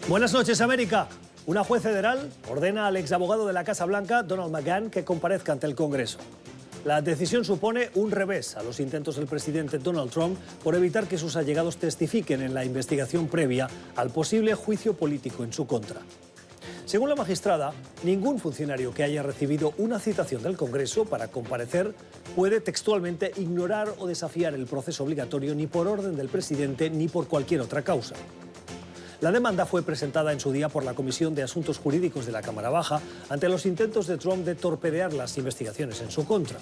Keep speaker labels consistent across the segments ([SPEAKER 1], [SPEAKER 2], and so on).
[SPEAKER 1] Buenas noches, América. Una juez federal ordena al exabogado de la Casa Blanca, Donald McGahn, que comparezca ante el Congreso. La decisión supone un revés a los intentos del presidente Donald Trump por evitar que sus allegados testifiquen en la investigación previa al posible juicio político en su contra. Según la magistrada, ningún funcionario que haya recibido una citación del Congreso para comparecer puede textualmente ignorar o desafiar el proceso obligatorio ni por orden del presidente ni por cualquier otra causa. La demanda fue presentada en su día por la Comisión de Asuntos Jurídicos de la Cámara Baja ante los intentos de Trump de torpedear las investigaciones en su contra.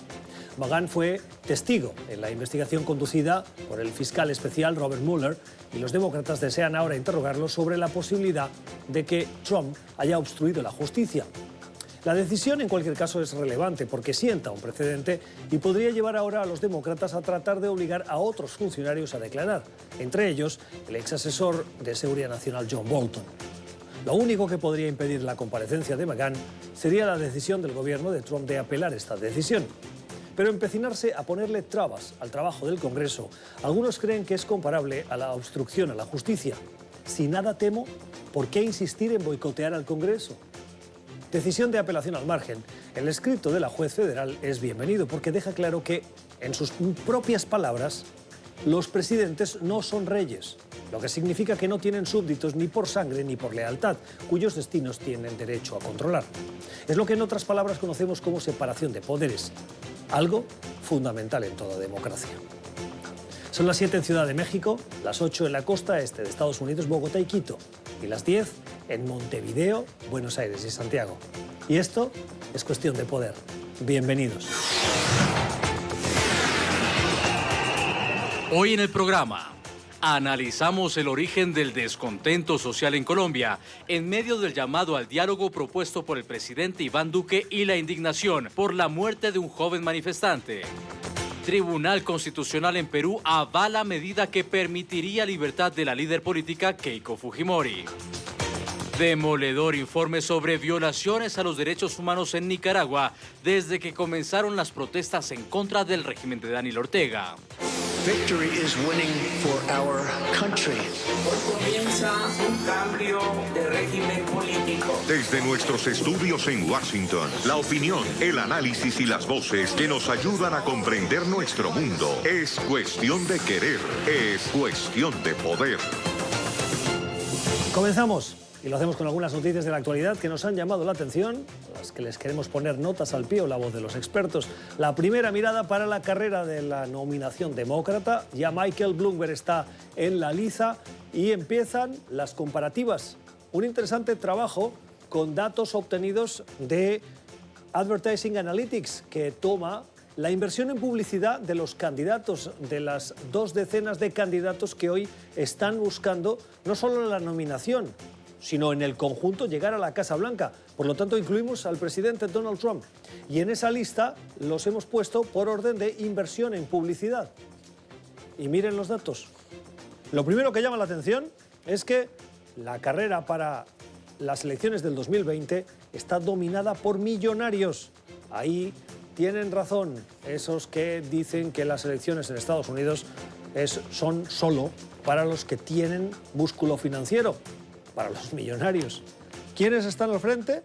[SPEAKER 1] McGahn fue testigo en la investigación conducida por el fiscal especial Robert Mueller y los demócratas desean ahora interrogarlo sobre la posibilidad de que Trump haya obstruido la justicia. La decisión, en cualquier caso, es relevante porque sienta un precedente y podría llevar ahora a los demócratas a tratar de obligar a otros funcionarios a declarar, entre ellos el ex asesor de Seguridad Nacional John Bolton. Lo único que podría impedir la comparecencia de McGahn sería la decisión del gobierno de Trump de apelar esta decisión. Pero empecinarse a ponerle trabas al trabajo del Congreso, algunos creen que es comparable a la obstrucción a la justicia. Si nada temo, ¿por qué insistir en boicotear al Congreso? Decisión de apelación al margen. El escrito de la juez federal es bienvenido porque deja claro que, en sus propias palabras, los presidentes no son reyes, lo que significa que no tienen súbditos ni por sangre ni por lealtad, cuyos destinos tienen derecho a controlar. Es lo que en otras palabras conocemos como separación de poderes, algo fundamental en toda democracia. Son las 7 en Ciudad de México, las 8 en la costa este de Estados Unidos, Bogotá y Quito, y las 10 en Montevideo, Buenos Aires y Santiago. Y esto es Cuestión de Poder. Bienvenidos.
[SPEAKER 2] Hoy en el programa analizamos el origen del descontento social en Colombia en medio del llamado al diálogo propuesto por el presidente Iván Duque y la indignación por la muerte de un joven manifestante. Tribunal Constitucional en Perú avala medida que permitiría libertad de la líder política Keiko Fujimori. Demoledor informe sobre violaciones a los derechos humanos en Nicaragua desde que comenzaron las protestas en contra del régimen de Daniel Ortega.
[SPEAKER 3] Victory is winning for our country.
[SPEAKER 4] Hoy comienza un cambio de régimen político.
[SPEAKER 5] Desde nuestros estudios en Washington, la opinión, el análisis y las voces que nos ayudan a comprender nuestro mundo. Es cuestión de querer, es cuestión de poder.
[SPEAKER 1] Comenzamos. Y lo hacemos con algunas noticias de la actualidad que nos han llamado la atención, a las que les queremos poner notas al pie o la voz de los expertos. La primera mirada para la carrera de la nominación demócrata. Ya Michael Bloomberg está en la liza y empiezan las comparativas. Un interesante trabajo con datos obtenidos de Advertising Analytics, que toma la inversión en publicidad de los candidatos, de las 2 decenas de candidatos que hoy están buscando no solo la nominación, sino en el conjunto llegar a la Casa Blanca. Por lo tanto, incluimos al presidente Donald Trump. Y en esa lista los hemos puesto por orden de inversión en publicidad. Y miren los datos. Lo primero que llama la atención es que la carrera para las elecciones del 2020 está dominada por millonarios. Ahí tienen razón esos que dicen que las elecciones en Estados Unidos son solo para los que tienen músculo financiero, para los millonarios. ¿Quiénes están al frente?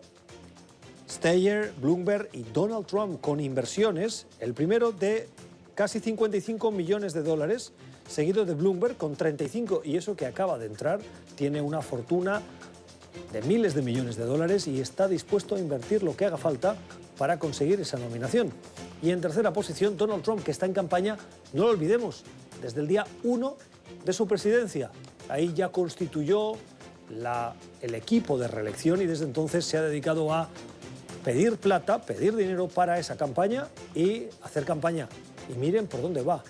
[SPEAKER 1] Steyer, Bloomberg y Donald Trump con inversiones. El primero de casi 55 millones de dólares, seguido de Bloomberg con 35, y eso que acaba de entrar, tiene una fortuna de miles de millones de dólares y está dispuesto a invertir lo que haga falta para conseguir esa nominación. Y en tercera posición, Donald Trump, que está en campaña, no lo olvidemos, desde el día 1 de su presidencia. Ahí ya constituyó el equipo de reelección y desde entonces se ha dedicado a pedir plata, pedir dinero para esa campaña y hacer campaña. Y miren por dónde va.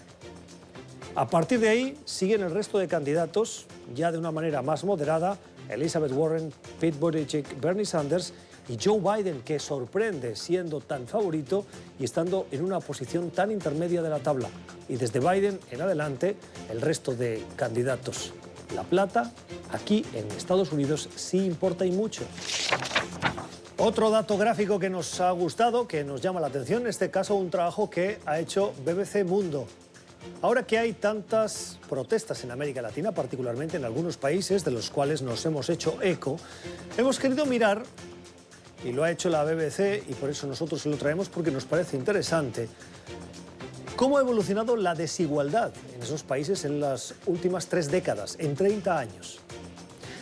[SPEAKER 1] A partir de ahí siguen el resto de candidatos, ya de una manera más moderada, Elizabeth Warren, Pete Buttigieg, Bernie Sanders y Joe Biden, que sorprende siendo tan favorito y estando en una posición tan intermedia de la tabla. Y desde Biden en adelante, el resto de candidatos. La plata, aquí en Estados Unidos, sí importa y mucho. Otro dato gráfico que nos ha gustado, que nos llama la atención, en este caso un trabajo que ha hecho BBC Mundo. Ahora que hay tantas protestas en América Latina, particularmente en algunos países de los cuales nos hemos hecho eco, hemos querido mirar, y lo ha hecho la BBC, y por eso nosotros lo traemos porque nos parece interesante, cómo ha evolucionado la desigualdad en esos países en las últimas 3 décadas, en 30 años.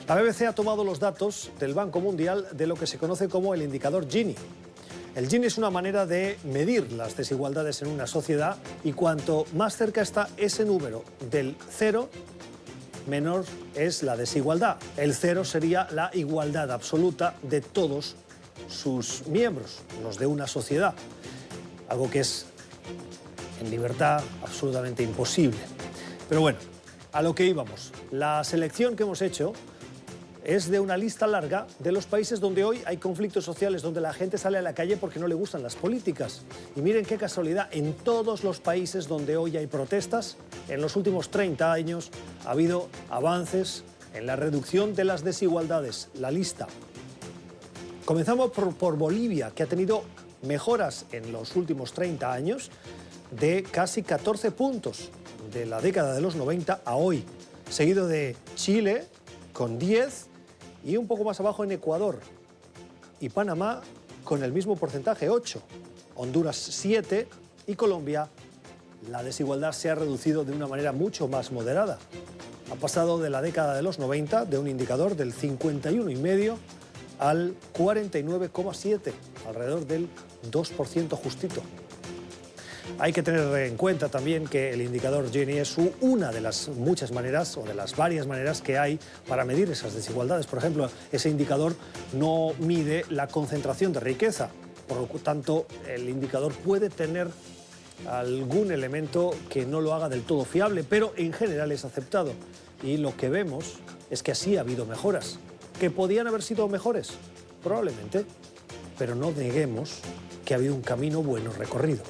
[SPEAKER 1] La BBC ha tomado los datos del Banco Mundial de lo que se conoce como el indicador Gini. El Gini es una manera de medir las desigualdades en una sociedad y cuanto más cerca está ese número del 0, menor es la desigualdad. El 0 sería la igualdad absoluta de todos sus miembros, los de una sociedad. Algo que es, en libertad, absolutamente imposible. Pero bueno, a lo que íbamos. La selección que hemos hecho es de una lista larga de los países donde hoy hay conflictos sociales, donde la gente sale a la calle porque no le gustan las políticas. Y miren qué casualidad, en todos los países donde hoy hay protestas, en los últimos 30 años ha habido avances en la reducción de las desigualdades. La lista. Comenzamos por Bolivia, que ha tenido mejoras en los últimos 30 años de casi 14 puntos de la década de los 90 a hoy, seguido de Chile con 10 y un poco más abajo en Ecuador y Panamá con el mismo porcentaje, 8, Honduras 7 y Colombia. La desigualdad se ha reducido de una manera mucho más moderada. Ha pasado de la década de los 90 de un indicador del 51,5 al 49,7, alrededor del 2% justito. Hay que tener en cuenta también que el indicador Gini es una de las muchas maneras o de las varias maneras que hay para medir esas desigualdades. Por ejemplo, ese indicador no mide la concentración de riqueza. Por lo tanto, el indicador puede tener algún elemento que no lo haga del todo fiable, pero en general es aceptado. Y lo que vemos es que así ha habido mejoras. ¿Que podían haber sido mejores? Probablemente, pero no neguemos que ha habido un camino bueno recorrido.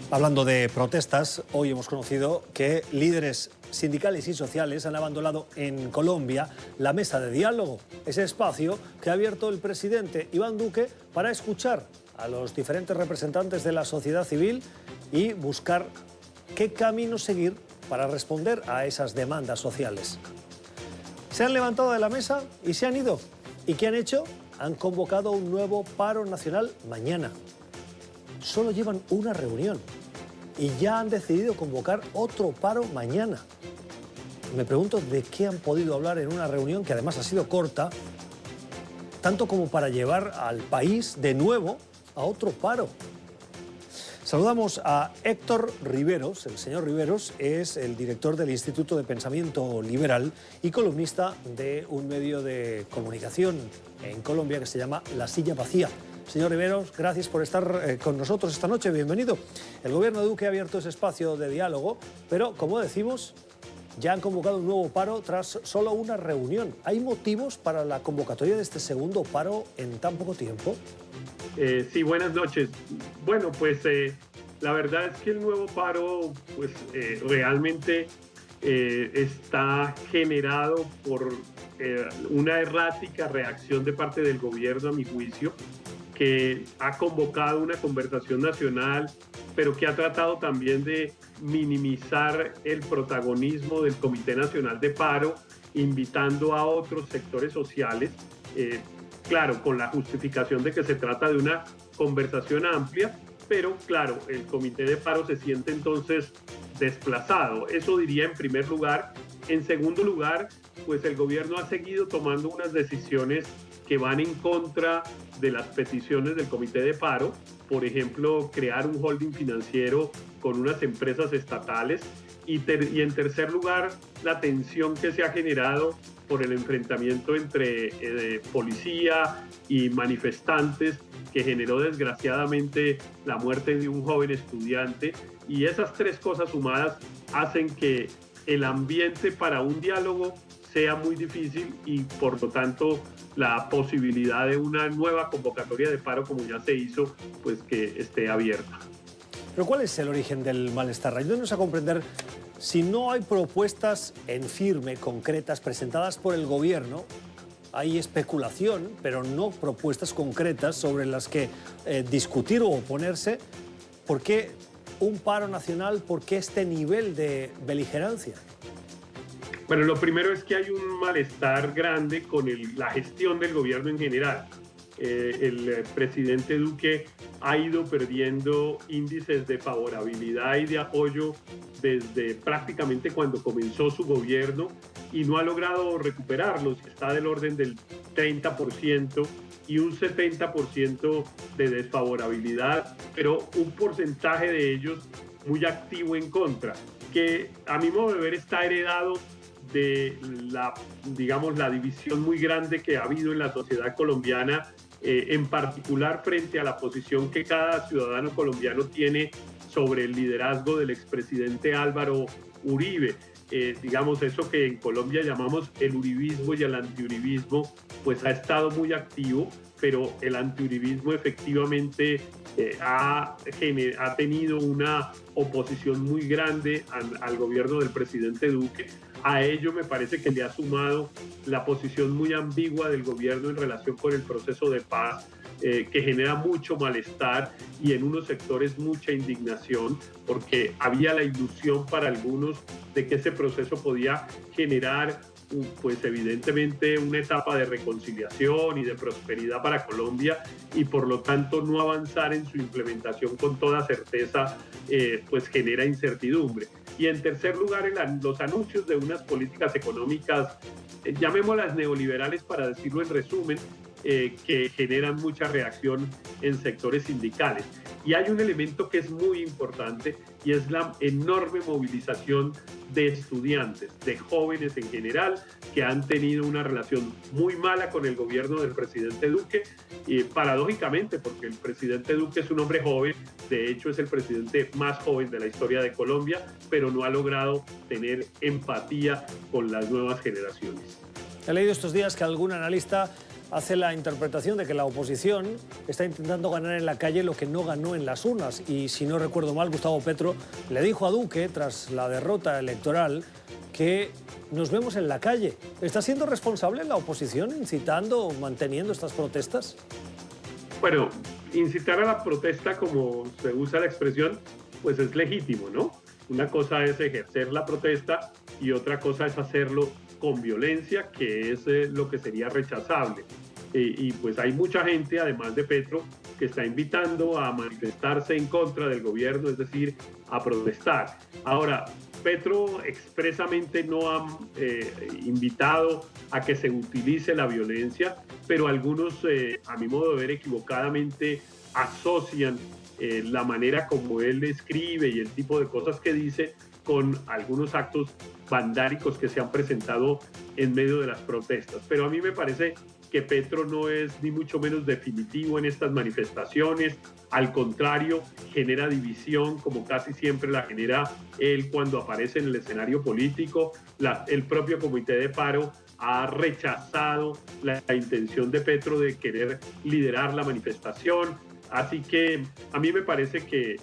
[SPEAKER 1] Hablando de protestas, hoy hemos conocido que líderes sindicales y sociales han abandonado en Colombia la mesa de diálogo, ese espacio que ha abierto el presidente Iván Duque para escuchar a los diferentes representantes de la sociedad civil y buscar qué camino seguir para responder a esas demandas sociales. Se han levantado de la mesa y se han ido. ¿Y qué han hecho? Han convocado un nuevo paro nacional mañana. Solo llevan una reunión y ya han decidido convocar otro paro mañana. Me pregunto de qué han podido hablar en una reunión que además ha sido corta, tanto como para llevar al país de nuevo a otro paro. Saludamos a Héctor Riveros. El señor Riveros es el director del Instituto de Pensamiento Liberal y columnista de un medio de comunicación en Colombia que se llama La Silla Vacía. Señor Riveros, gracias por estar con nosotros esta noche. Bienvenido. El gobierno de Duque ha abierto ese espacio de diálogo, pero, como decimos, ya han convocado un nuevo paro tras solo una reunión. ¿Hay motivos para la convocatoria de este segundo paro en tan poco tiempo?
[SPEAKER 6] Sí, buenas noches. Bueno, pues la verdad es que el nuevo paro pues, realmente está generado por una errática reacción de parte del gobierno, a mi juicio, que ha convocado una conversación nacional, pero que ha tratado también de minimizar el protagonismo del Comité Nacional de Paro, invitando a otros sectores sociales, claro, con la justificación de que se trata de una conversación amplia, pero claro, el Comité de Paro se siente entonces desplazado. Eso diría en primer lugar. En segundo lugar, pues el gobierno ha seguido tomando unas decisiones que van en contra de las peticiones del Comité de Paro. Por ejemplo, crear un holding financiero con unas empresas estatales. Y en tercer lugar, la tensión que se ha generado por el enfrentamiento entre policía y manifestantes, que generó desgraciadamente la muerte de un joven estudiante. Y esas tres cosas sumadas hacen que el ambiente para un diálogo sea muy difícil y por lo tanto la posibilidad de una nueva convocatoria de paro como ya se hizo, pues que esté abierta.
[SPEAKER 1] ¿Pero cuál es el origen del malestar? Ayúdenos a comprender, si no hay propuestas en firme, concretas, presentadas por el gobierno, hay especulación, pero no propuestas concretas sobre las que discutir o oponerse, ¿por qué un paro nacional? ¿Por qué este nivel de beligerancia?
[SPEAKER 6] Bueno, lo primero es que hay un malestar grande con la gestión del gobierno en general. El presidente Duque ha ido perdiendo índices de favorabilidad y de apoyo desde prácticamente cuando comenzó su gobierno y no ha logrado recuperarlos. Está del orden del 30% y un 70% de desfavorabilidad, pero un porcentaje de ellos muy activo en contra, que a mi modo de ver está heredado de la división muy grande que ha habido en la sociedad colombiana, en particular frente a la posición que cada ciudadano colombiano tiene sobre el liderazgo del expresidente Álvaro Uribe. Eso que en Colombia llamamos el uribismo y el antiuribismo, pues ha estado muy activo, pero el antiuribismo efectivamente ha tenido una oposición muy grande al gobierno del presidente Duque. A ello me parece que le ha sumado la posición muy ambigua del gobierno en relación con el proceso de paz, que genera mucho malestar y en unos sectores mucha indignación, porque había la ilusión para algunos de que ese proceso podía generar pues evidentemente una etapa de reconciliación y de prosperidad para Colombia, y por lo tanto no avanzar en su implementación con toda certeza pues genera incertidumbre. Y en tercer lugar, los anuncios de unas políticas económicas, llamémoslas neoliberales para decirlo en resumen, que generan mucha reacción en sectores sindicales. Y hay un elemento que es muy importante y es la enorme movilización de estudiantes, de jóvenes en general, que han tenido una relación muy mala con el gobierno del presidente Duque, y paradójicamente, porque el presidente Duque es un hombre joven, de hecho es el presidente más joven de la historia de Colombia, pero no ha logrado tener empatía con las nuevas generaciones.
[SPEAKER 1] He leído estos días que algún analista hace la interpretación de que la oposición está intentando ganar en la calle lo que no ganó en las urnas. Y si no recuerdo mal, Gustavo Petro le dijo a Duque, tras la derrota electoral, que nos vemos en la calle. ¿Está siendo responsable la oposición incitando o manteniendo estas protestas?
[SPEAKER 6] Bueno, incitar a la protesta, como se usa la expresión, pues es legítimo, ¿no? Una cosa es ejercer la protesta y otra cosa es hacerlo con violencia, que es lo que sería rechazable. Y pues hay mucha gente, además de Petro, que está invitando a manifestarse en contra del gobierno, es decir, a protestar. Ahora, Petro expresamente no ha invitado a que se utilice la violencia, pero algunos, a mi modo de ver, equivocadamente asocian la manera como él escribe y el tipo de cosas que dice con algunos actos vandálicos que se han presentado en medio de las protestas. Pero a mí me parece que Petro no es ni mucho menos definitivo en estas manifestaciones. Al contrario, genera división, como casi siempre la genera él cuando aparece en el escenario político. El propio Comité de Paro ha rechazado la intención de Petro de querer liderar la manifestación. Así que a mí me parece que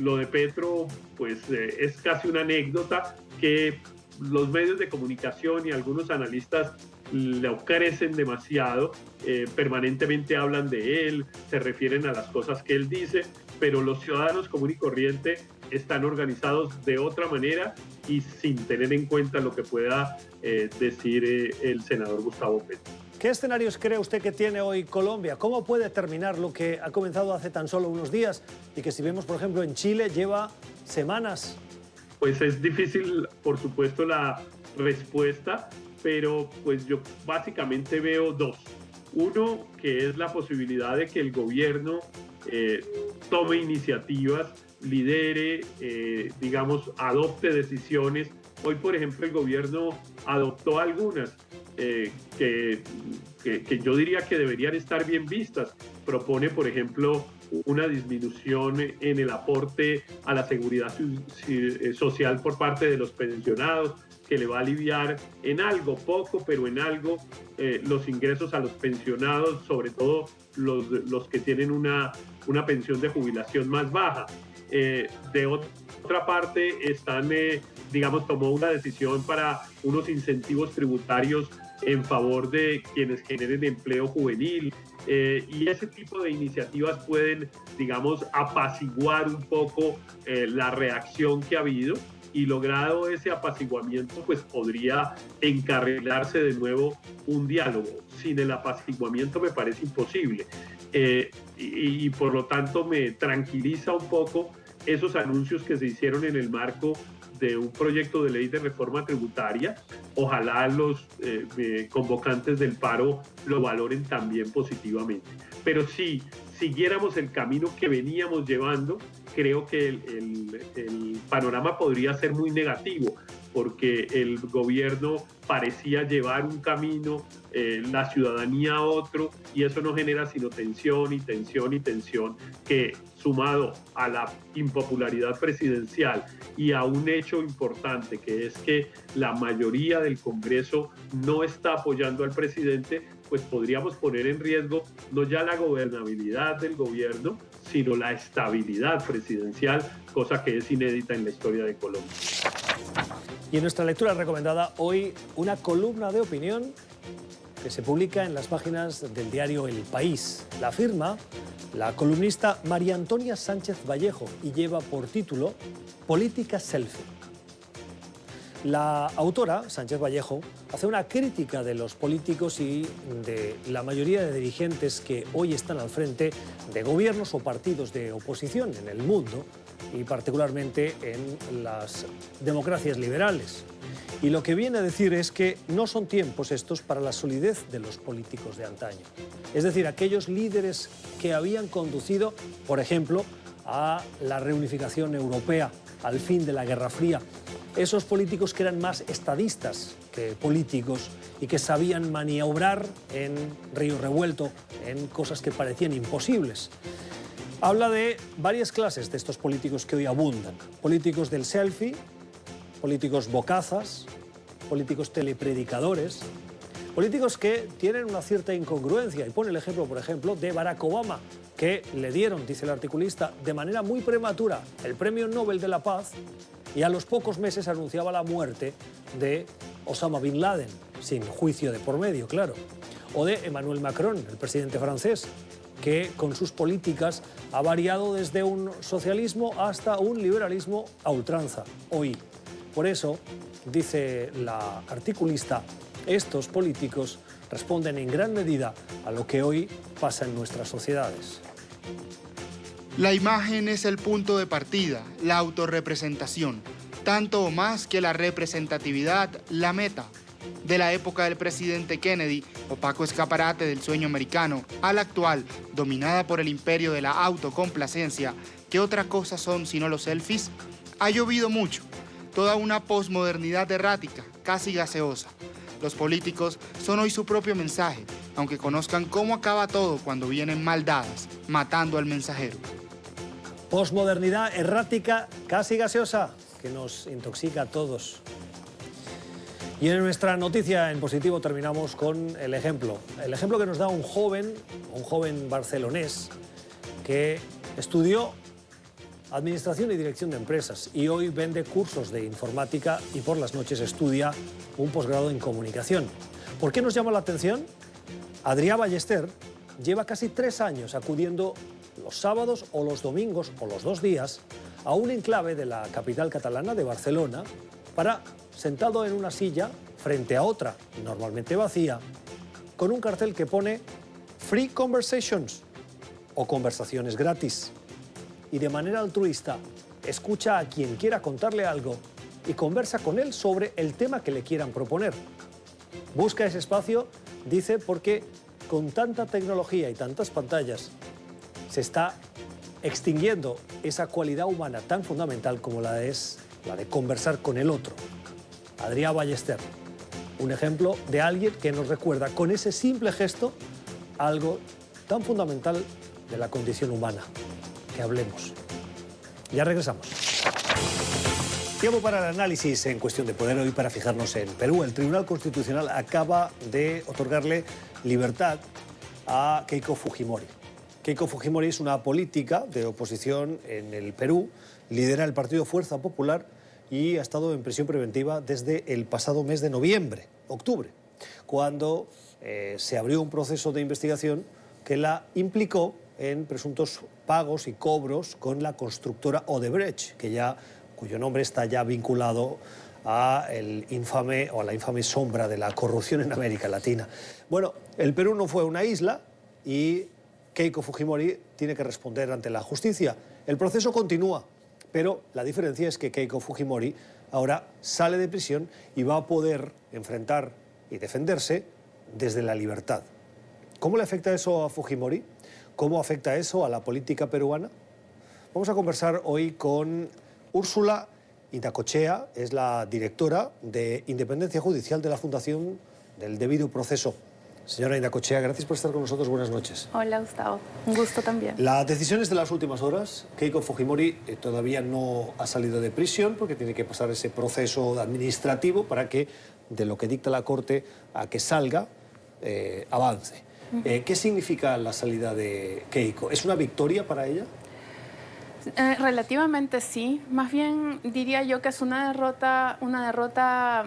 [SPEAKER 6] lo de Petro pues es casi una anécdota que los medios de comunicación y algunos analistas lo crecen demasiado, permanentemente hablan de él, se refieren a las cosas que él dice, pero los ciudadanos común y corriente están organizados de otra manera y sin tener en cuenta lo que pueda decir el senador Gustavo Petro.
[SPEAKER 1] ¿Qué escenarios cree usted que tiene hoy Colombia? ¿Cómo puede terminar lo que ha comenzado hace tan solo unos días y que, si vemos, por ejemplo, en Chile lleva semanas?
[SPEAKER 6] Pues es difícil, por supuesto, la respuesta, pero pues yo básicamente veo dos. Uno, que es la posibilidad de que el gobierno tome iniciativas, lidere, adopte decisiones. Hoy, por ejemplo, el gobierno adoptó algunas que yo diría que deberían estar bien vistas. Propone, por ejemplo, una disminución en el aporte a la seguridad social por parte de los pensionados, que le va a aliviar en algo, poco, pero en algo, los ingresos a los pensionados, sobre todo los que tienen una pensión de jubilación más baja. De otra parte, tomó una decisión para unos incentivos tributarios en favor de quienes generen empleo juvenil Y ese tipo de iniciativas pueden, digamos, apaciguar un poco la reacción que ha habido, y logrado ese apaciguamiento, pues podría encarrilarse de nuevo un diálogo. Sin el apaciguamiento me parece imposible. Y por lo tanto me tranquiliza un poco esos anuncios que se hicieron en el marco de un proyecto de ley de reforma tributaria. Ojalá los convocantes del paro lo valoren también positivamente. Pero si siguiéramos el camino que veníamos llevando, creo que el panorama podría ser muy negativo, porque el gobierno parecía llevar un camino, la ciudadanía a otro, y eso no genera sino tensión y tensión y tensión, que sumado a la impopularidad presidencial y a un hecho importante, que es que la mayoría del Congreso no está apoyando al presidente, pues podríamos poner en riesgo no ya la gobernabilidad del gobierno, sino la estabilidad presidencial, cosa que es inédita en la historia de Colombia.
[SPEAKER 1] Y en nuestra lectura recomendada hoy, una columna de opinión que se publica en las páginas del diario El País. La firma la columnista María Antonia Sánchez Vallejo y lleva por título Política Selfie. La autora, Sánchez Vallejo, hace una crítica de los políticos y de la mayoría de dirigentes que hoy están al frente de gobiernos o partidos de oposición en el mundo, y particularmente en las democracias liberales. Y lo que viene a decir es que no son tiempos estos para la solidez de los políticos de antaño. Es decir, aquellos líderes que habían conducido, por ejemplo, a la reunificación europea, al fin de la Guerra Fría. Esos políticos que eran más estadistas que políticos y que sabían maniobrar en río revuelto, en cosas que parecían imposibles. Habla de varias clases de estos políticos que hoy abundan. Políticos del selfie, políticos bocazas, políticos telepredicadores, políticos que tienen una cierta incongruencia. Y pone el ejemplo, por ejemplo, de Barack Obama, que le dieron, dice el articulista, de manera muy prematura el Premio Nobel de la Paz, y a los pocos meses anunciaba la muerte de Osama Bin Laden, sin juicio de por medio, claro. O de Emmanuel Macron, el presidente francés, que con sus políticas ha variado desde un socialismo hasta un liberalismo a ultranza, hoy. Por eso, dice la articulista, estos políticos responden en gran medida a lo que hoy pasa en nuestras sociedades.
[SPEAKER 7] La imagen es el punto de partida, la autorrepresentación, tanto o más que la representatividad, la meta. De la época del presidente Kennedy, opaco escaparate del sueño americano, a la actual, dominada por el imperio de la autocomplacencia, ¿qué otra cosa son sino los selfies? Ha llovido mucho, toda una posmodernidad errática, casi gaseosa. Los políticos son hoy su propio mensaje, aunque conozcan cómo acaba todo cuando vienen mal dadas, matando al mensajero.
[SPEAKER 1] Posmodernidad errática, casi gaseosa, que nos intoxica a todos. Y en nuestra noticia en positivo terminamos con el ejemplo que nos da un joven barcelonés que estudió Administración y Dirección de Empresas y hoy vende cursos de informática y por las noches estudia un posgrado en comunicación. ¿Por qué nos llama la atención? Adrià Ballester lleva casi 3 años acudiendo los sábados o los domingos o los 2 días a un enclave de la capital catalana de Barcelona para, sentado en una silla frente a otra, normalmente vacía, con un cartel que pone Free Conversations o conversaciones gratis. Y de manera altruista escucha a quien quiera contarle algo y conversa con él sobre el tema que le quieran proponer. Busca ese espacio, dice, porque con tanta tecnología y tantas pantallas se está extinguiendo esa cualidad humana tan fundamental como la de conversar con el otro. Adrià Ballester, un ejemplo de alguien que nos recuerda con ese simple gesto algo tan fundamental de la condición humana. Que hablemos. Ya regresamos. Tiempo para el análisis en Cuestión de Poder hoy para fijarnos en Perú. El Tribunal Constitucional acaba de otorgarle libertad a Keiko Fujimori. Keiko Fujimori es una política de oposición en el Perú, lidera el partido Fuerza Popular y ha estado en prisión preventiva desde el pasado mes de octubre, cuando se abrió un proceso de investigación que la implicó en presuntos pagos y cobros con la constructora Odebrecht, cuyo nombre está ya vinculado a la infame sombra de la corrupción en América Latina. Bueno, el Perú no fue una isla y Keiko Fujimori tiene que responder ante la justicia. El proceso continúa, pero la diferencia es que Keiko Fujimori ahora sale de prisión y va a poder enfrentar y defenderse desde la libertad. ¿Cómo le afecta eso a Fujimori? ¿Cómo afecta eso a la política peruana? Vamos a conversar hoy con Úrsula Indacochea, es la directora de Independencia Judicial de la Fundación del Debido Proceso. Señora Indacochea, gracias por estar con nosotros. Buenas noches.
[SPEAKER 8] Hola, Gustavo. Un gusto también.
[SPEAKER 1] Las decisiones de las últimas horas, Keiko Fujimori todavía no ha salido de prisión porque tiene que pasar ese proceso administrativo para que, de lo que dicta la Corte, a que salga, avance. ¿Qué significa la salida de Keiko? ¿Es una victoria para ella?
[SPEAKER 8] Relativamente sí. Más bien diría yo que es una derrota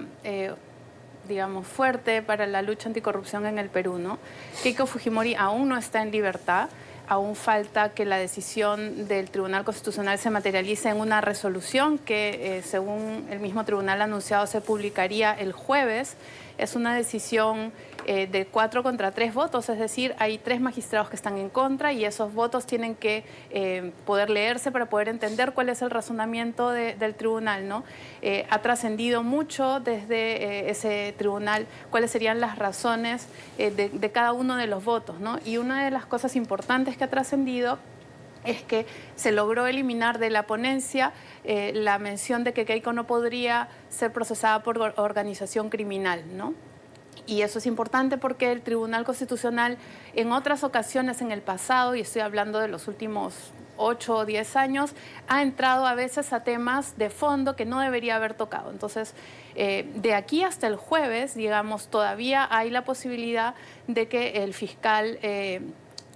[SPEAKER 8] digamos, fuerte para la lucha anticorrupción en el Perú, ¿no? Keiko Fujimori aún no está en libertad, aún falta que la decisión del Tribunal Constitucional se materialice en una resolución que, según el mismo tribunal anunciado, se publicaría el jueves. Es una decisión de 4 contra 3 votos, es decir, hay 3 magistrados que están en contra y esos votos tienen que poder leerse para poder entender cuál es el razonamiento del tribunal, ¿no? Ha trascendido mucho desde ese tribunal cuáles serían las razones de cada uno de los votos, ¿no? Y una de las cosas importantes que ha trascendido es que se logró eliminar de la ponencia la mención de que Keiko no podría ser procesada por organización criminal, ¿no? Y eso es importante porque el Tribunal Constitucional en otras ocasiones en el pasado, y estoy hablando de los últimos 8 o 10 años, ha entrado a veces a temas de fondo que no debería haber tocado. Entonces, de aquí hasta el jueves, digamos, todavía hay la posibilidad de que el fiscal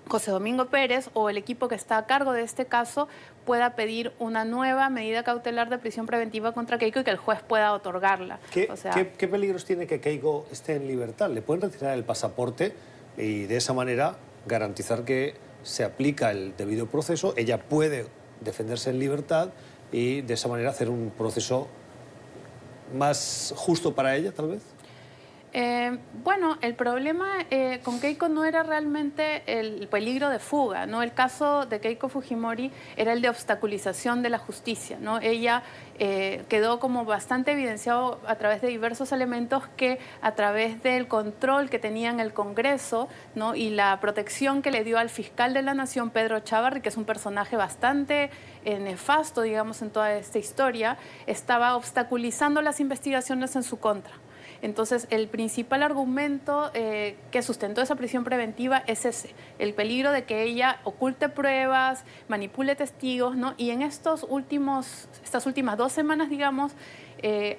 [SPEAKER 8] José Domingo Pérez o el equipo que está a cargo de este caso pueda pedir una nueva medida cautelar de prisión preventiva contra Keiko y que el juez pueda otorgarla.
[SPEAKER 1] ¿Qué peligros tiene que Keiko esté en libertad? ¿Le pueden retirar el pasaporte y de esa manera garantizar que se aplica el debido proceso? Ella puede defenderse en libertad y de esa manera hacer un proceso más justo para ella, tal vez.
[SPEAKER 8] Bueno, el problema con Keiko no era realmente el peligro de fuga, ¿no? El caso de Keiko Fujimori era el de obstaculización de la justicia, ¿no? Ella quedó como bastante evidenciado a través de diversos elementos que a través del control que tenía en el Congreso, ¿no? Y la protección que le dio al fiscal de la Nación, Pedro Chávarri, que es un personaje bastante nefasto, digamos, en toda esta historia, estaba obstaculizando las investigaciones en su contra. Entonces, el principal argumento que sustentó esa prisión preventiva es ese, el peligro de que ella oculte pruebas, manipule testigos, ¿no? Y en estas últimas 2 semanas, digamos,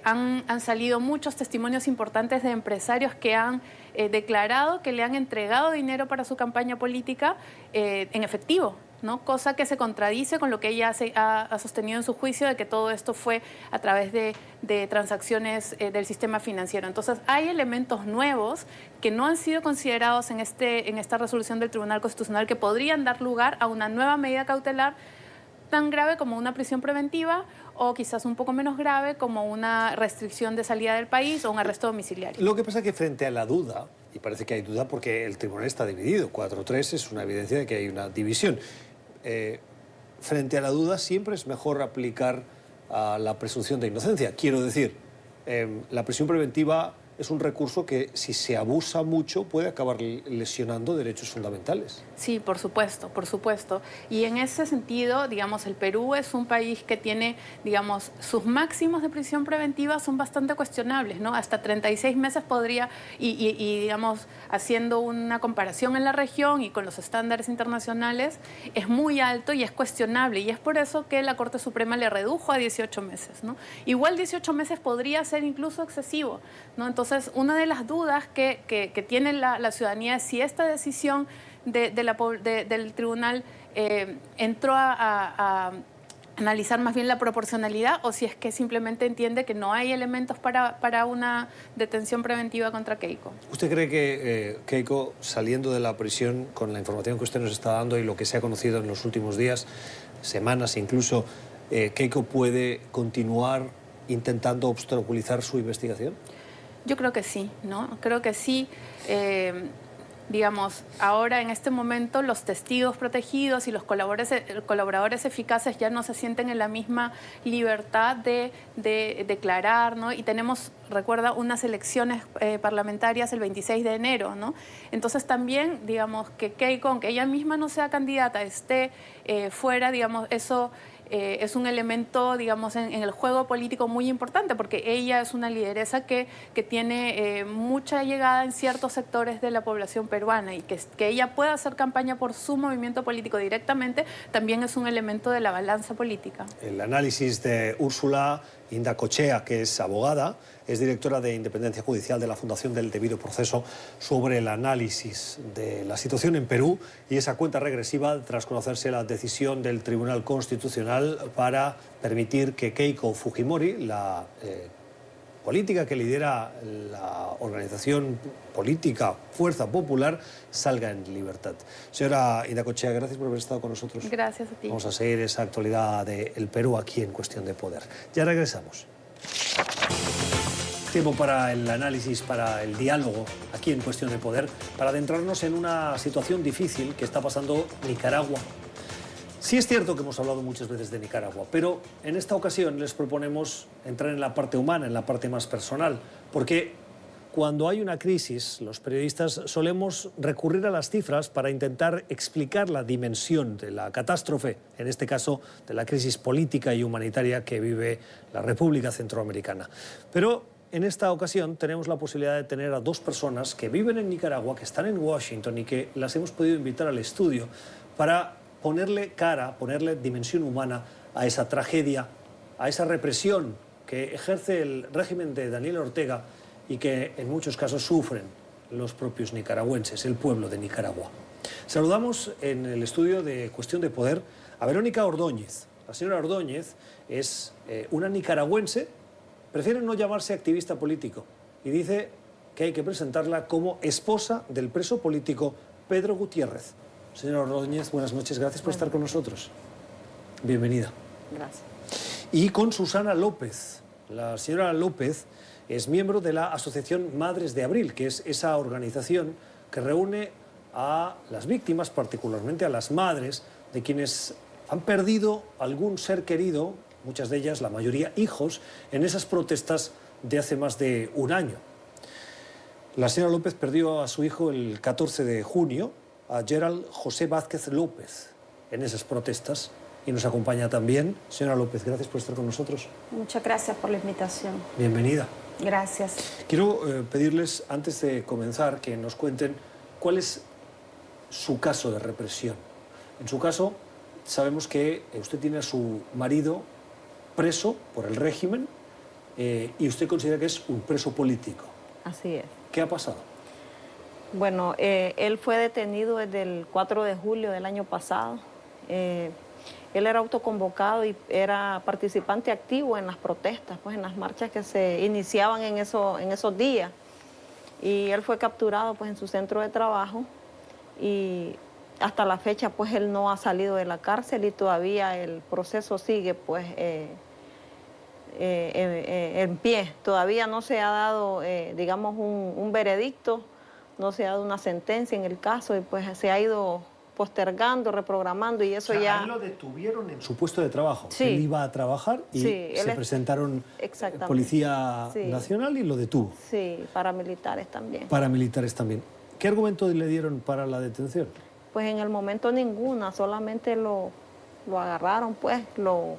[SPEAKER 8] han salido muchos testimonios importantes de empresarios que han declarado que le han entregado dinero para su campaña política en efectivo, ¿no? Cosa que se contradice con lo que ella ha sostenido en su juicio de que todo esto fue a través de transacciones del sistema financiero. Entonces, hay elementos nuevos que no han sido considerados en esta resolución del Tribunal Constitucional que podrían dar lugar a una nueva medida cautelar tan grave como una prisión preventiva o quizás un poco menos grave como una restricción de salida del país o un arresto domiciliario.
[SPEAKER 1] Lo que pasa es que frente a la duda, y parece que hay duda porque el tribunal está dividido, 4-3 es una evidencia de que hay una división. Frente a la duda siempre es mejor aplicar la presunción de inocencia. Quiero decir, la prisión preventiva es un recurso que si se abusa mucho puede acabar lesionando derechos fundamentales.
[SPEAKER 8] Sí, por supuesto, por supuesto. Y en ese sentido, digamos, el Perú es un país que tiene, digamos, sus máximos de prisión preventiva son bastante cuestionables, ¿no? Hasta 36 meses podría, y digamos, haciendo una comparación en la región y con los estándares internacionales, es muy alto y es cuestionable. Y es por eso que la Corte Suprema le redujo a 18 meses, ¿no? Igual 18 meses podría ser incluso excesivo, ¿no? Entonces, una de las dudas que tiene la ciudadanía es si esta decisión del tribunal entró analizar más bien la proporcionalidad o si es que simplemente entiende que no hay elementos para una detención preventiva contra Keiko.
[SPEAKER 1] ¿Usted cree que Keiko, saliendo de la prisión, con la información que usted nos está dando y lo que se ha conocido en los últimos días, semanas incluso, Keiko puede continuar intentando obstaculizar su investigación?
[SPEAKER 8] Yo creo que sí, ¿no? Creo que sí. Digamos, ahora en este momento los testigos protegidos y los colaboradores eficaces ya no se sienten en la misma libertad de declarar, ¿no? Y tenemos, recuerda, unas elecciones parlamentarias el 26 de enero, ¿no? Entonces también, digamos, que Keiko, aunque ella misma no sea candidata, esté fuera, digamos, eso es un elemento, digamos, en el juego político muy importante, porque ella es una lideresa que tiene mucha llegada en ciertos sectores de la población peruana, y que ella pueda hacer campaña por su movimiento político directamente también es un elemento de la balanza política.
[SPEAKER 1] El análisis de Úrsula Indacochea, que es abogada, es directora de Independencia Judicial de la Fundación del Debido Proceso, sobre el análisis de la situación en Perú y esa cuenta regresiva tras conocerse la decisión del Tribunal Constitucional para permitir que Keiko Fujimori, la política que lidera la organización política Fuerza Popular, salga en libertad. Señora Indacochea, gracias por haber estado con nosotros.
[SPEAKER 8] Gracias a ti.
[SPEAKER 1] Vamos a seguir esa actualidad del Perú aquí en Cuestión de Poder. Ya regresamos. Tiempo para el análisis, para el diálogo aquí en Cuestión de Poder, para adentrarnos en una situación difícil que está pasando Nicaragua. Sí es cierto que hemos hablado muchas veces de Nicaragua, pero en esta ocasión les proponemos entrar en la parte humana, en la parte más personal, porque cuando hay una crisis, los periodistas solemos recurrir a las cifras para intentar explicar la dimensión de la catástrofe, en este caso de la crisis política y humanitaria que vive la República Centroamericana. Pero en esta ocasión tenemos la posibilidad de tener a dos personas que viven en Nicaragua, que están en Washington y que las hemos podido invitar al estudio para ponerle cara, ponerle dimensión humana a esa tragedia, a esa represión que ejerce el régimen de Daniel Ortega y que en muchos casos sufren los propios nicaragüenses, el pueblo de Nicaragua. Saludamos en el estudio de Cuestión de Poder a Verónica Ordóñez. La señora Ordóñez es una nicaragüense, prefiere no llamarse activista político y dice que hay que presentarla como esposa del preso político Pedro Gutiérrez. Señora Ordóñez, buenas noches, gracias por estar con nosotros. Bienvenida.
[SPEAKER 9] Gracias.
[SPEAKER 1] Y con Susana López. La señora López es miembro de la Asociación Madres de Abril, que es esa organización que reúne a las víctimas, particularmente a las madres de quienes han perdido algún ser querido, muchas de ellas, la mayoría, hijos, en esas protestas de hace más de un año. La señora López perdió a su hijo el 14 de junio, a Gerald José Vázquez López, en esas protestas, y nos acompaña también. Señora López, gracias por estar con nosotros.
[SPEAKER 9] Muchas gracias por la invitación.
[SPEAKER 1] Bienvenida.
[SPEAKER 9] Gracias.
[SPEAKER 1] Quiero pedirles, antes de comenzar, que nos cuenten cuál es su caso de represión. En su caso, sabemos que usted tiene a su marido preso por el régimen y usted considera que es un preso político.
[SPEAKER 9] Así es.
[SPEAKER 1] ¿Qué ha pasado?
[SPEAKER 9] Bueno, él fue detenido desde el 4 de julio del año pasado. Él era autoconvocado y era participante activo en las protestas, pues en las marchas que se iniciaban en esos días. Y él fue capturado pues en su centro de trabajo y hasta la fecha pues él no ha salido de la cárcel y todavía el proceso sigue pues en pie. Todavía no se ha dado, digamos, un veredicto, no se ha dado una sentencia en el caso y pues se ha ido postergando, reprogramando y eso, o sea, ya...
[SPEAKER 1] A él lo detuvieron en su puesto de trabajo.
[SPEAKER 9] Sí.
[SPEAKER 1] Él iba a trabajar y
[SPEAKER 9] sí,
[SPEAKER 1] se presentaron Policía
[SPEAKER 9] sí.
[SPEAKER 1] Nacional y lo detuvo.
[SPEAKER 9] Sí, paramilitares también.
[SPEAKER 1] Paramilitares también. ¿Qué argumento le dieron para la detención?
[SPEAKER 9] Pues en el momento ninguna, solamente lo agarraron, pues, lo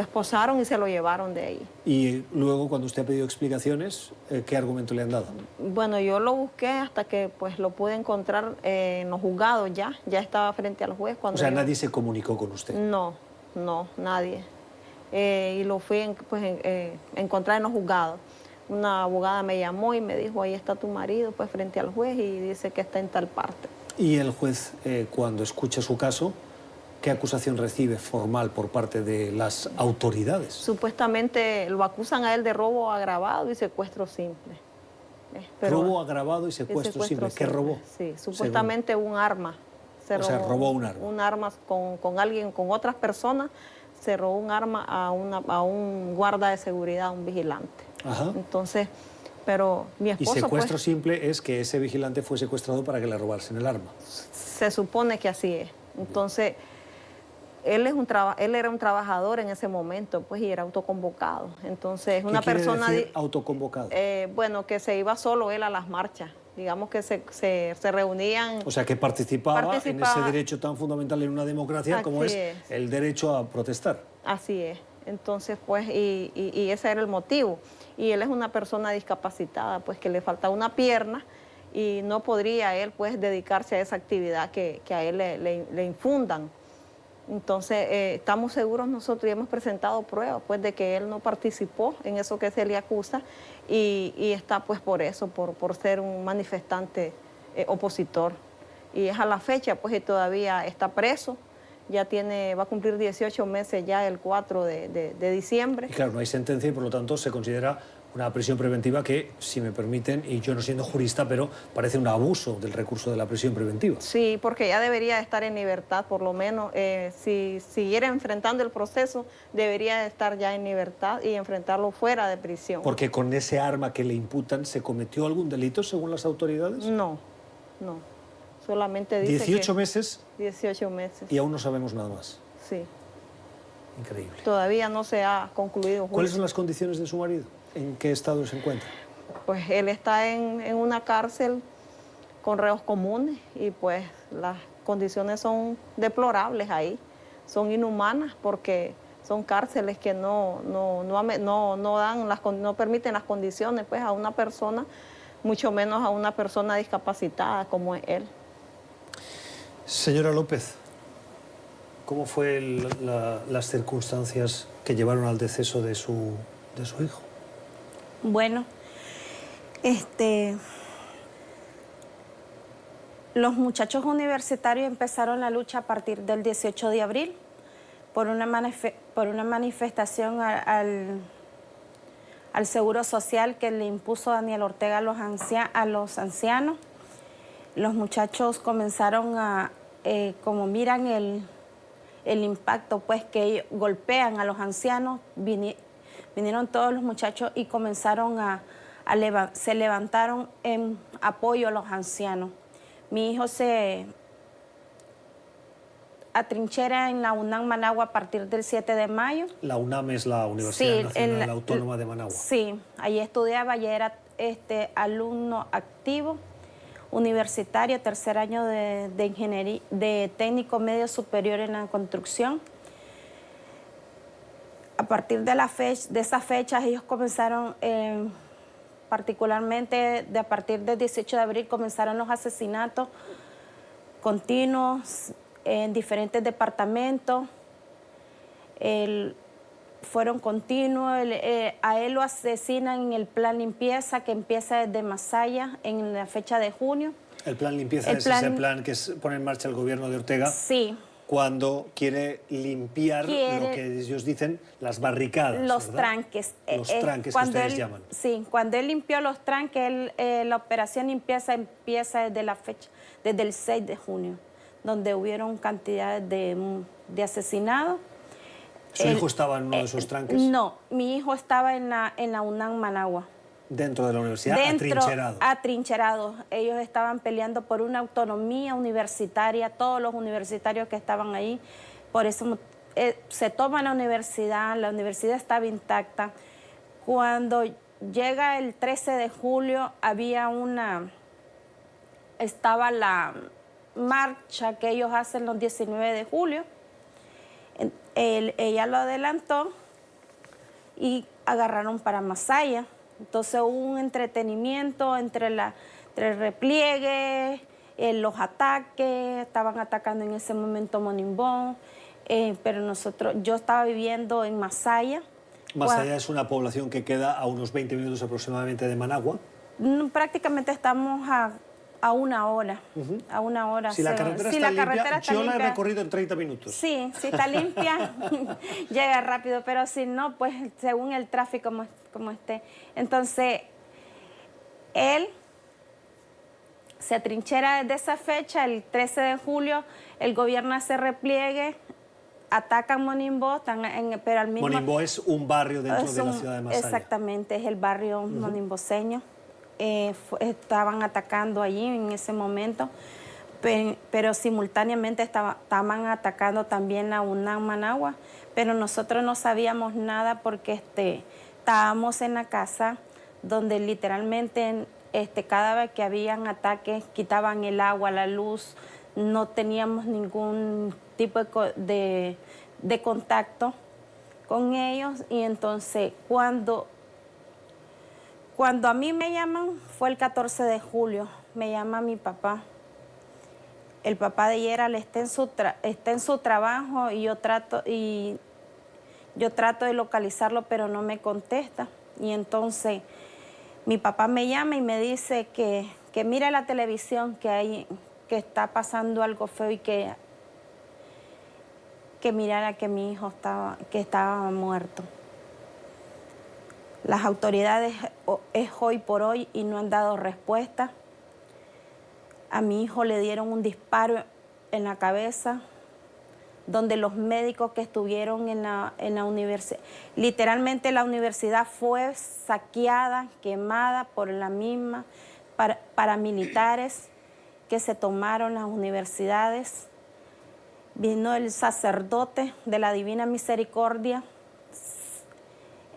[SPEAKER 9] esposaron y se lo llevaron de ahí.
[SPEAKER 1] Y luego, cuando usted ha pedido explicaciones, ¿qué argumento le han dado?
[SPEAKER 9] Bueno, yo lo busqué hasta que pues lo pude encontrar en los juzgados ya estaba frente al juez. Cuando
[SPEAKER 1] o sea, nadie se comunicó con usted.
[SPEAKER 9] No, nadie. Y lo fui encontrar en los juzgados. Una abogada me llamó y me dijo, ahí está tu marido, pues frente al juez y dice que está en tal parte.
[SPEAKER 1] Y el juez, cuando escucha su caso, ¿Qué acusación recibe formal por parte de las autoridades?
[SPEAKER 9] Supuestamente lo acusan a él de robo agravado y secuestro simple.
[SPEAKER 1] Robo agravado y secuestro simple. ¿Qué robó?
[SPEAKER 9] Sí, supuestamente un arma.
[SPEAKER 1] O sea, robó un arma.
[SPEAKER 9] Un arma con alguien, con otras personas, se robó un arma a un guarda de seguridad, un vigilante.
[SPEAKER 1] Ajá.
[SPEAKER 9] Entonces, pero mi esposo...
[SPEAKER 1] Y secuestro simple es que ese vigilante fue secuestrado para que le robasen el arma.
[SPEAKER 9] Se supone que así es. Entonces, él era un trabajador en ese momento, pues, y era autoconvocado. Entonces, una persona...
[SPEAKER 1] ¿Qué quiere decir autoconvocado?
[SPEAKER 9] Bueno, que se iba solo él a las marchas. Digamos que se reunían...
[SPEAKER 1] O sea, que participaba en ese derecho tan fundamental en una democracia como es el derecho a protestar.
[SPEAKER 9] Así es. Entonces, pues, y ese era el motivo. Y él es una persona discapacitada, pues, que le falta una pierna y no podría él, pues, dedicarse a esa actividad que a él le infundan. Entonces, estamos seguros nosotros y hemos presentado pruebas, pues, de que él no participó en eso que se le acusa y está, pues, por eso, por ser un manifestante opositor. Y es a la fecha, pues, y todavía está preso. Ya va a cumplir 18 meses ya el 4 de diciembre.
[SPEAKER 1] Y claro, no hay sentencia y por lo tanto se considera una prisión preventiva que, si me permiten, y yo no siendo jurista, pero parece un abuso del recurso de la prisión preventiva.
[SPEAKER 9] Sí, porque ya debería estar en libertad, por lo menos. Si siguiera enfrentando el proceso, debería estar ya en libertad y enfrentarlo fuera de prisión.
[SPEAKER 1] Porque con ese arma que le imputan, ¿se cometió algún delito según las autoridades?
[SPEAKER 9] No, no. Solamente dice
[SPEAKER 1] 18 meses.
[SPEAKER 9] 18 meses.
[SPEAKER 1] Y aún no sabemos nada más.
[SPEAKER 9] Sí.
[SPEAKER 1] Increíble.
[SPEAKER 9] Todavía no se ha concluido juicio.
[SPEAKER 1] ¿Cuáles son las condiciones de su marido? ¿En qué estado se encuentra?
[SPEAKER 9] Pues él está en una cárcel con reos comunes y pues las condiciones son deplorables ahí. Son inhumanas porque son cárceles que no permiten las condiciones, pues, a una persona, mucho menos a una persona discapacitada como es él.
[SPEAKER 1] Señora López, ¿cómo fue las circunstancias que llevaron al deceso de su hijo?
[SPEAKER 10] Bueno, los muchachos universitarios empezaron la lucha a partir del 18 de abril por una manifestación al Seguro Social que le impuso Daniel Ortega a los ancianos. Los muchachos comenzaron como miran el impacto, pues, que ellos golpean a los ancianos, vinieron todos los muchachos y comenzaron se levantaron en apoyo a los ancianos. Mi hijo se atrinchera en la UNAM Managua a partir del 7 de mayo.
[SPEAKER 1] La UNAM es la Universidad Nacional Autónoma de Managua.
[SPEAKER 10] Sí, allí estudiaba, ya era alumno activo, universitario, tercer año de ingeniería, de técnico medio superior en la construcción. A partir de esas fechas ellos comenzaron, particularmente a partir del 18 de abril, comenzaron los asesinatos continuos en diferentes departamentos. Fueron continuos. A él lo asesinan en el plan limpieza que empieza desde Masaya en la fecha de junio.
[SPEAKER 1] El plan limpieza es ese plan que pone en marcha el gobierno de Ortega.
[SPEAKER 10] Sí.
[SPEAKER 1] Cuando quiere limpiar lo que ellos dicen, las barricadas,
[SPEAKER 10] los
[SPEAKER 1] ¿verdad?
[SPEAKER 10] tranques.
[SPEAKER 1] Los tranques que ustedes llaman.
[SPEAKER 10] Sí, cuando él limpió los tranques, la operación empieza desde el 6 de junio, donde hubieron cantidades de asesinados.
[SPEAKER 1] ¿Su hijo estaba en uno de esos tranques?
[SPEAKER 10] No, mi hijo estaba en la UNAM Managua.
[SPEAKER 1] ¿Dentro de la universidad? Atrincherado.
[SPEAKER 10] Atrincherados. Ellos estaban peleando por una autonomía universitaria, todos los universitarios que estaban ahí. Por eso se toma la universidad estaba intacta. Cuando llega el 13 de julio, estaba la marcha que ellos hacen los 19 de julio. Ella lo adelantó y agarraron para Masaya. Entonces hubo un entretenimiento entre el repliegue, los ataques, estaban atacando en ese momento Monimbón, pero yo estaba viviendo en Masaya.
[SPEAKER 1] Masaya es una población que queda a unos 20 minutos aproximadamente de Managua.
[SPEAKER 10] Prácticamente estamos A 1 hora. A 1 hora.
[SPEAKER 1] Si la carretera está limpia, yo la he recorrido en 30 minutos.
[SPEAKER 10] Sí, si está limpia, llega rápido, pero si no, pues según el tráfico como esté. Entonces, él se atrinchera desde esa fecha, el 13 de julio, el gobierno hace repliegue, atacan Monimbó, pero al mismo...
[SPEAKER 1] Monimbó es un barrio dentro de la ciudad de Masaya.
[SPEAKER 10] Exactamente, es el barrio monimboceño. Estaban atacando allí en ese momento, pero simultáneamente estaban atacando también a UNAM Managua, pero nosotros no sabíamos nada porque estábamos en la casa donde literalmente cada vez que habían ataques quitaban el agua, la luz, no teníamos ningún tipo de contacto con ellos. Y entonces cuando a mí me llaman, fue el 14 de julio, me llama mi papá. El papá de Gerald está en su trabajo y yo trato de localizarlo, pero no me contesta. Y entonces mi papá me llama y me dice que mire la televisión, que está pasando algo feo y que mirara que mi hijo estaba muerto. Las autoridades es hoy por hoy y no han dado respuesta. A mi hijo le dieron un disparo en la cabeza, donde los médicos que estuvieron en la universidad, literalmente la universidad fue saqueada, quemada por la misma paramilitares que se tomaron las universidades. Vino el sacerdote de la Divina Misericordia.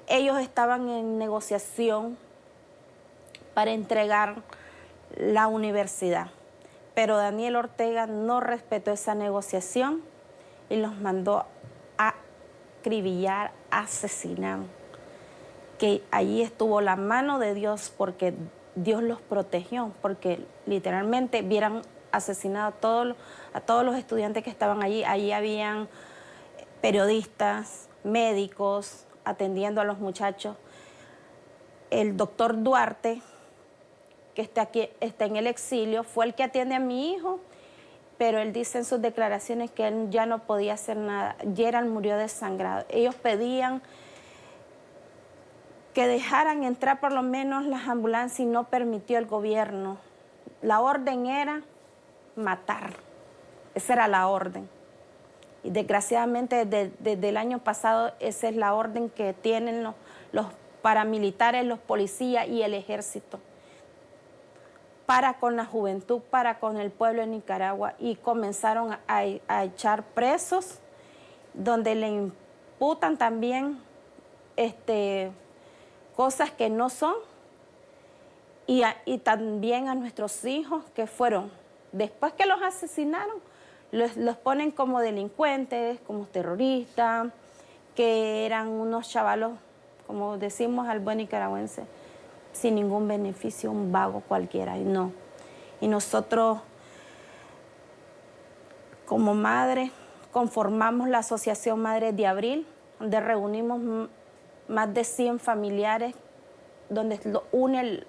[SPEAKER 10] Ellos estaban en negociación para entregar la universidad, pero Daniel Ortega no respetó esa negociación y los mandó a acribillar, a asesinar. Que allí estuvo la mano de Dios porque Dios los protegió, porque literalmente hubieran asesinado a todos los estudiantes que estaban allí. Allí habían periodistas, médicos, atendiendo a los muchachos. El doctor Duarte, que está en el exilio, fue el que atiende a mi hijo, pero él dice en sus declaraciones que él ya no podía hacer nada. Gerald murió desangrado. Ellos pedían que dejaran entrar por lo menos las ambulancias y no permitió el gobierno. La orden era matar. Esa era la orden. Y desgraciadamente desde el año pasado esa es la orden que tienen los paramilitares, los policías y el ejército para con la juventud, para con el pueblo de Nicaragua. Y comenzaron a echar presos, donde le imputan también cosas que no son, y también a nuestros hijos que fueron, después que los asesinaron, los ponen como delincuentes, como terroristas, que eran unos chavalos, como decimos al buen nicaragüense, sin ningún beneficio, un vago cualquiera, y no. Y nosotros, como madre, conformamos la Asociación Madres de Abril, donde reunimos más de 100 familiares, donde une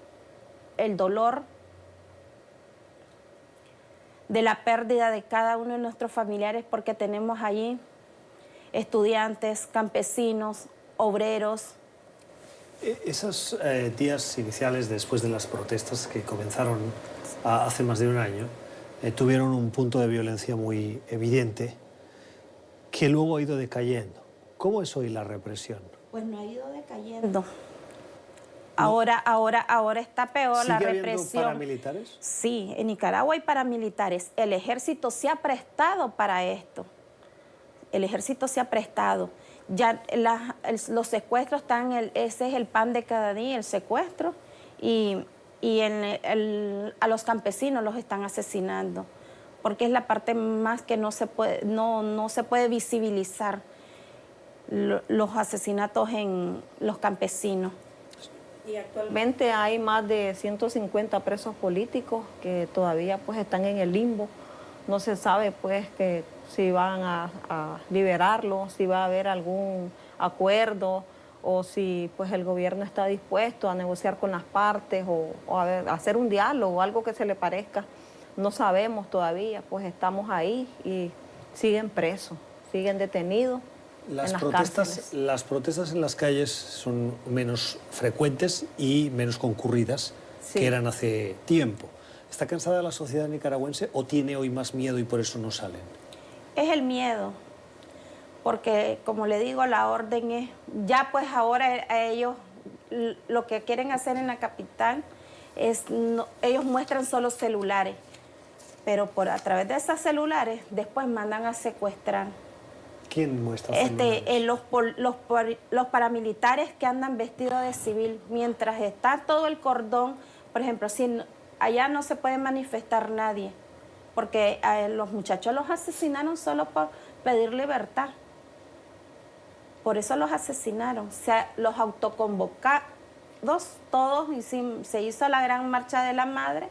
[SPEAKER 10] el dolor de la pérdida de cada uno de nuestros familiares, porque tenemos allí estudiantes, campesinos, obreros.
[SPEAKER 1] Esos días iniciales después de las protestas que comenzaron hace más de un año tuvieron un punto de violencia muy evidente que luego ha ido decayendo. ¿Cómo es hoy la represión?
[SPEAKER 10] Pues no ha ido decayendo. Ahora está peor la represión.
[SPEAKER 1] ¿Sigue habiendo paramilitares?
[SPEAKER 10] Sí, en Nicaragua hay paramilitares. El ejército se ha prestado para esto. El ejército se ha prestado. Ya los secuestros están, ese es el pan de cada día, el secuestro. Y a los campesinos los están asesinando. Porque es la parte más que no se puede visibilizar, los asesinatos en los campesinos.
[SPEAKER 9] Y actualmente hay más de 150 presos políticos que todavía pues están en el limbo. No se sabe pues que si van a liberarlos, si va a haber algún acuerdo o si pues el gobierno está dispuesto a negociar con las partes o a hacer un diálogo, algo que se le parezca. No sabemos todavía, pues estamos ahí y siguen presos, siguen detenidos en las cárceles.
[SPEAKER 1] Las protestas en las calles son menos frecuentes y menos concurridas que eran hace tiempo. ¿Está cansada la sociedad nicaragüense o tiene hoy más miedo y por eso no salen?
[SPEAKER 10] Es el miedo, porque como le digo, la orden es, ya pues ahora a ellos lo que quieren hacer en la capital es, ellos muestran solo celulares, pero a través de esos celulares después mandan a secuestrar.
[SPEAKER 1] ¿Quién muestra celulares?
[SPEAKER 10] Los paramilitares que andan vestidos de civil, mientras está todo el cordón, por ejemplo, si allá no se puede manifestar nadie, porque los muchachos los asesinaron solo por pedir libertad. Por eso los asesinaron. O sea, los autoconvocados todos, y se hizo la gran marcha de la madre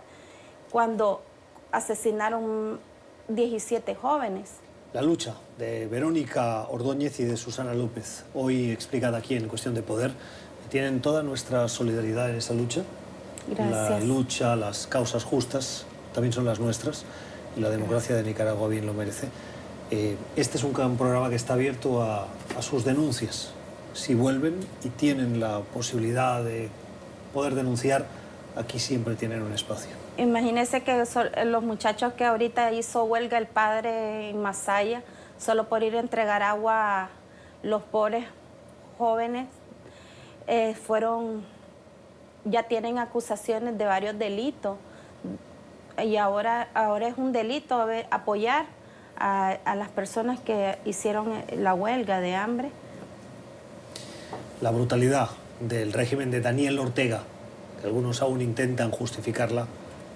[SPEAKER 10] cuando asesinaron 17 jóvenes.
[SPEAKER 1] La lucha de Verónica Ordóñez y de Susana López, hoy explicada aquí en Cuestión de Poder, tienen toda nuestra solidaridad en esa lucha.
[SPEAKER 10] Gracias.
[SPEAKER 1] La lucha, las causas justas también son las nuestras y la democracia de Nicaragua bien lo merece. Este es un programa que está abierto a sus denuncias. Si vuelven y tienen la posibilidad de poder denunciar, aquí siempre tienen un espacio.
[SPEAKER 10] Imagínense que los muchachos que ahorita hizo huelga el padre en Masaya, solo por ir a entregar agua a los pobres jóvenes, ya tienen acusaciones de varios delitos. Y ahora es un delito apoyar a las personas que hicieron la huelga de hambre.
[SPEAKER 1] La brutalidad del régimen de Daniel Ortega, que algunos aún intentan justificarla,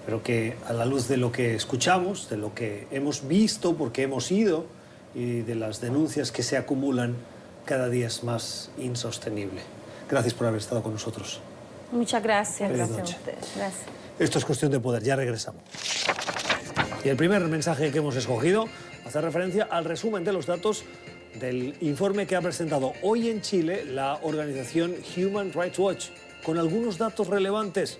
[SPEAKER 1] pero que a la luz de lo que escuchamos, de lo que hemos visto porque hemos ido y de las denuncias que se acumulan, cada día es más insostenible. Gracias por haber estado con nosotros.
[SPEAKER 10] Muchas gracias.
[SPEAKER 1] Feliz
[SPEAKER 10] Gracias
[SPEAKER 1] noche.
[SPEAKER 10] a ustedes. Gracias.
[SPEAKER 1] Esto es Cuestión de Poder, ya regresamos. Y el primer mensaje que hemos escogido hace referencia al resumen de los datos del informe que ha presentado hoy en Chile la organización Human Rights Watch, con algunos datos relevantes.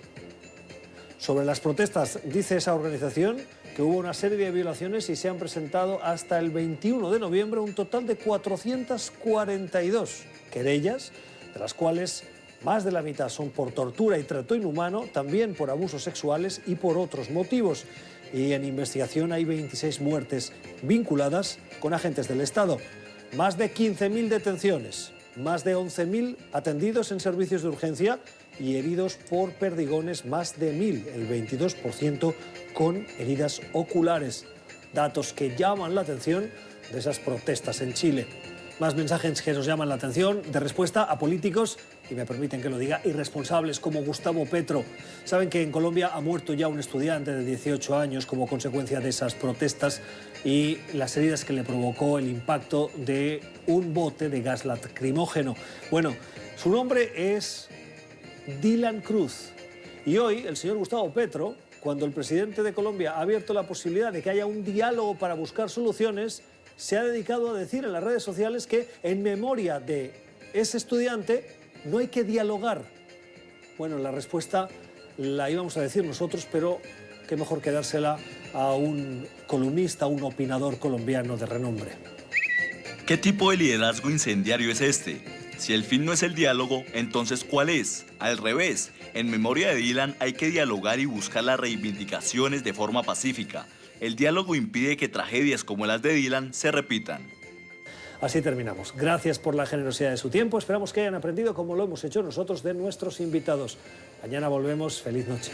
[SPEAKER 1] Sobre las protestas, dice esa organización que hubo una serie de violaciones y se han presentado hasta el 21 de noviembre un total de 442 querellas, de las cuales más de la mitad son por tortura y trato inhumano, también por abusos sexuales y por otros motivos. Y en investigación hay 26 muertes vinculadas con agentes del Estado. Más de 15.000 detenciones, más de 11.000 atendidos en servicios de urgencia y heridos por perdigones, más de 1.000, el 22% con heridas oculares. Datos que llaman la atención de esas protestas en Chile. Más mensajes que nos llaman la atención de respuesta a políticos, y me permiten que lo diga, irresponsables como Gustavo Petro. Saben que en Colombia ha muerto ya un estudiante de 18 años como consecuencia de esas protestas y las heridas que le provocó el impacto de un bote de gas lacrimógeno. Bueno, su nombre es Dylan Cruz. Y hoy el señor Gustavo Petro, cuando el presidente de Colombia ha abierto la posibilidad de que haya un diálogo para buscar soluciones, se ha dedicado a decir en las redes sociales que en memoria de ese estudiante no hay que dialogar. Bueno, la respuesta la íbamos a decir nosotros, pero qué mejor que dársela a un columnista, a un opinador colombiano de renombre.
[SPEAKER 11] ¿Qué tipo de liderazgo incendiario es este? Si el fin no es el diálogo, entonces ¿cuál es? Al revés, en memoria de Dylan hay que dialogar y buscar las reivindicaciones de forma pacífica. El diálogo impide que tragedias como las de Dylan se repitan.
[SPEAKER 1] Así terminamos. Gracias por la generosidad de su tiempo. Esperamos que hayan aprendido como lo hemos hecho nosotros de nuestros invitados. Mañana volvemos. Feliz noche.